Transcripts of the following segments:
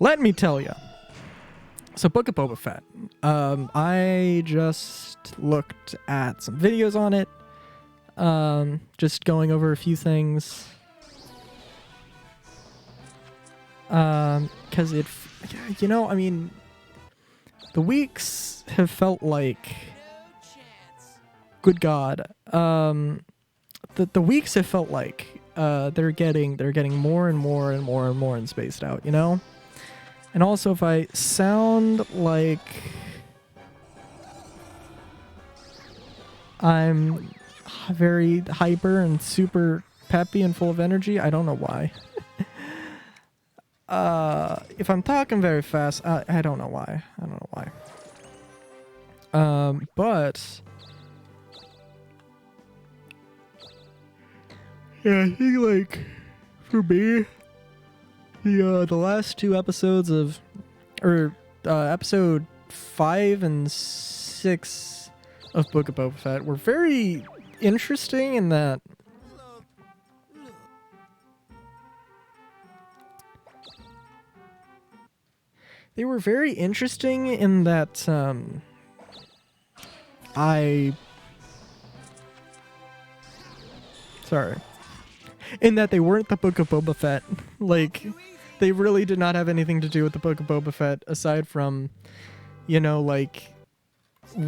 let me tell you. So, Book of Boba Fett. I just looked at some videos on it. Just going over a few things. Because I mean, the weeks have felt like, good God, the weeks have felt like they're getting more and more and more and more and spaced out, you know? And also, if I sound like I'm very hyper and super peppy and full of energy, I don't know why. If I'm talking very fast, I don't know why. I don't know why. But yeah, I think like for me, the last two episodes of, episode 5 and 6 of Book of Boba Fett were very interesting in that in that they weren't the Book of Boba Fett. Like, they really did not have anything to do with the Book of Boba Fett aside from, like, a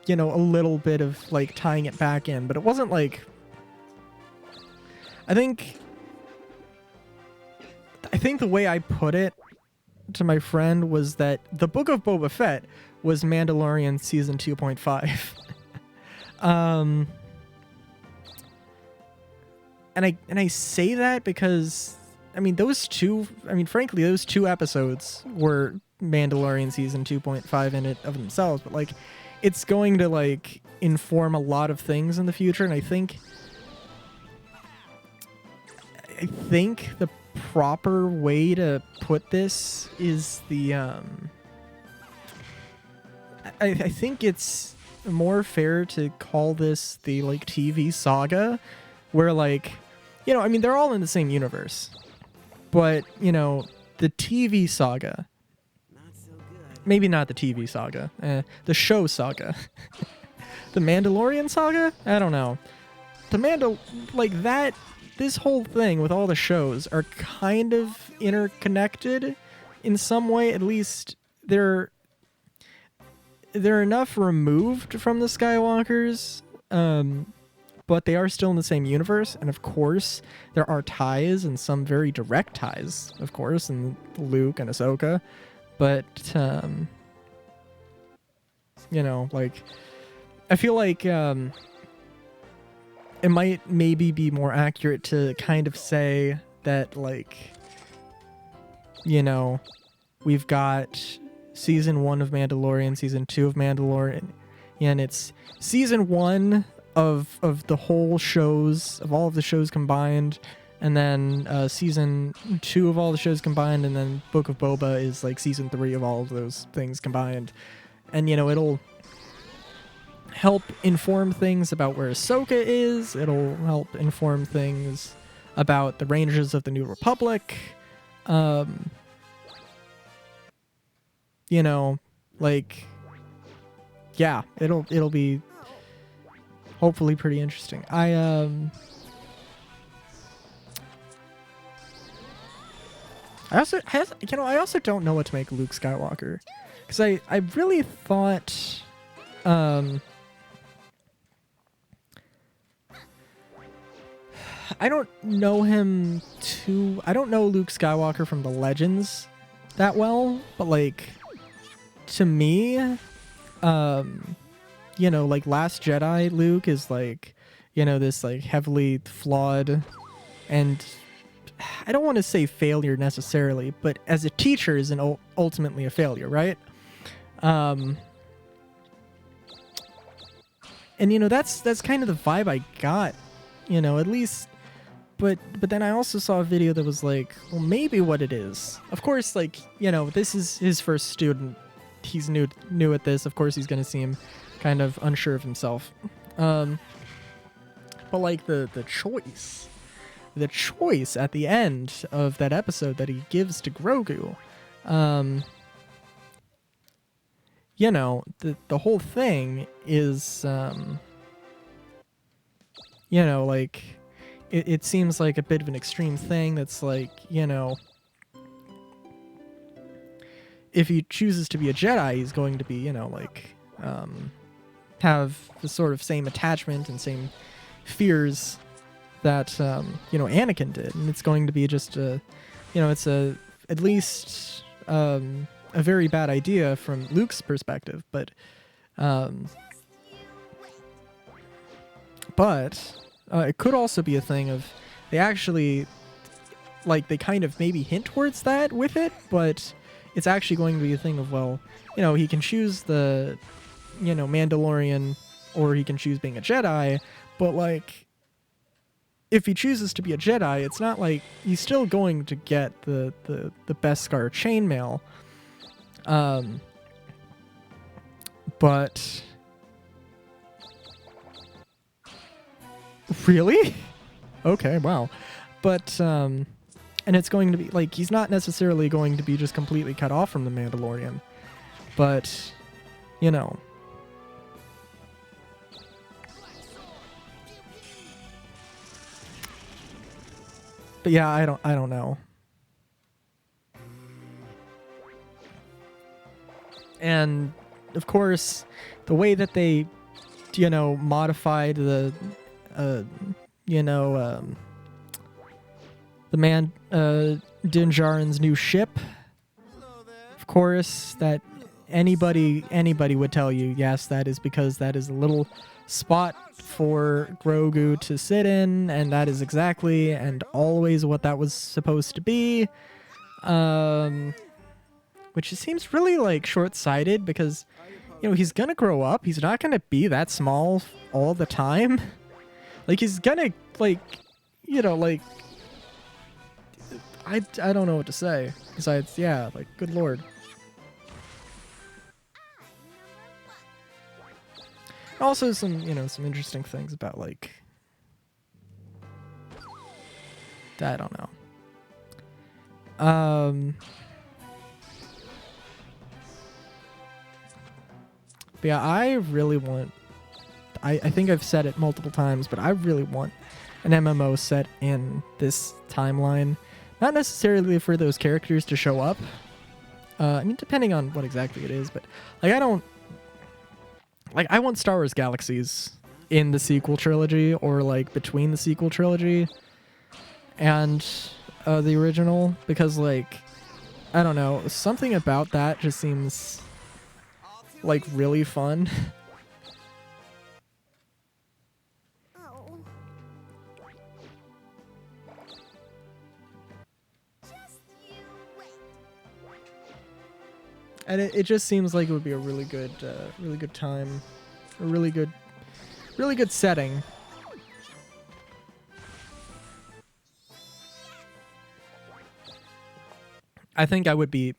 little bit of, like, tying it back in. But it wasn't like, I think the way I put it to my friend was that the Book of Boba Fett was Mandalorian season 2.5. And I say that because, frankly, those two episodes were Mandalorian season 2.5 in it of themselves, but like, it's going to like inform a lot of things in the future, and I think the proper way to put this is I think it's more fair to call this the like TV saga, where like, they're all in the same universe, but the TV saga, maybe not the TV saga, the show saga, the Mandalorian saga, I don't know, this whole thing with all the shows are kind of interconnected in some way. At least they're enough removed from the Skywalkers, but they are still in the same universe. And of course, there are ties, and some very direct ties, of course, in Luke and Ahsoka. But like, I feel like it might maybe be more accurate to kind of say that, like, we've got season 1 of Mandalorian, season 2 of Mandalorian, and it's season 1 of the whole shows, of all of the shows combined, and then season 2 of all the shows combined, and then Book of Boba is like season 3 of all of those things combined. And it'll help inform things about where Ahsoka is. It'll help inform things about the Rangers of the New Republic. Like, yeah, it'll be hopefully pretty interesting. I also don't know what to make of Luke Skywalker, because I really thought I don't know Luke Skywalker from the Legends that well, but like, to me, like Last Jedi Luke is like, this like heavily flawed, and I don't want to say failure necessarily, but as a teacher is ultimately a failure, right? And that's kind of the vibe I got, at least. But then I also saw a video that was like, well, maybe what it is. Of course, like, this is his first student. He's new at this. Of course, he's going to seem kind of unsure of himself. But like the choice the choice at the end of that episode that he gives to Grogu. You know, the whole thing is, you know, like, it seems like a bit of an extreme thing that's like, you know, if he chooses to be a Jedi, he's going to be, you know, like, have the sort of same attachment and same fears that, you know, Anakin did. And it's going to be just a, you know, it's at least, a very bad idea from Luke's perspective, but it could also be a thing of they actually, like, they kind of maybe hint towards that with it, but it's actually going to be a thing of, well, you know, he can choose the, you know, Mandalorian, or he can choose being a Jedi, but, like, if he chooses to be a Jedi, it's not like he's still going to get the Beskar chainmail. But really? Okay, wow. But and it's going to be like he's not necessarily going to be just completely cut off from the Mandalorian. But you know, but yeah, I don't know. And of course, the way that they, you know, modified the Din Djarin's new ship. Of course, that anybody would tell you, yes, that is because that is a little spot for Grogu to sit in, and that is exactly and always what that was supposed to be. Which seems really, like, short-sighted because, you know, he's gonna grow up. He's not gonna be that small all the time. Like, he's gonna, like, you know, like, I don't know what to say. Besides, yeah, like, good lord. Also some, you know, some interesting things about, like, I don't know. But yeah, I really want, I think I've said it multiple times, but I really want an MMO set in this timeline. Not necessarily for those characters to show up. I mean, depending on what exactly it is, but, like, I want Star Wars Galaxies in the sequel trilogy, or, like, between the sequel trilogy and the original, because, like, I don't know, something about that just seems like really fun. And it just seems like it would be a really good time, a really good setting. I think I would be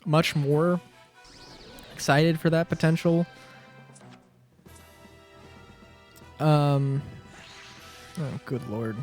much more excited for that potential. Oh, good lord.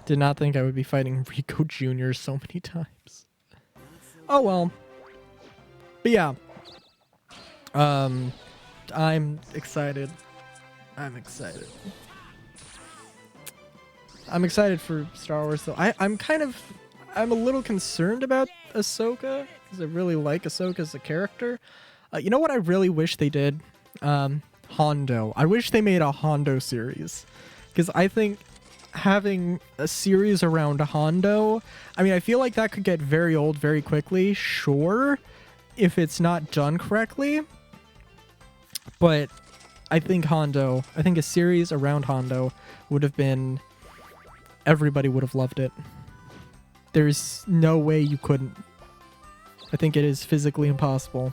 Did not think I would be fighting Rico Jr. so many times. Oh well. But yeah. I'm excited. I'm excited for Star Wars, though. I'm a little concerned about Ahsoka, because I really like Ahsoka as a character. You know what I really wish they did? Hondo. I wish they made a Hondo series, because I think having a series around Hondo, I mean, I feel like that could get very old very quickly, sure, if it's not done correctly. But I think a series around Hondo would have been, everybody would have loved it. There's no way you couldn't. I think it is physically impossible.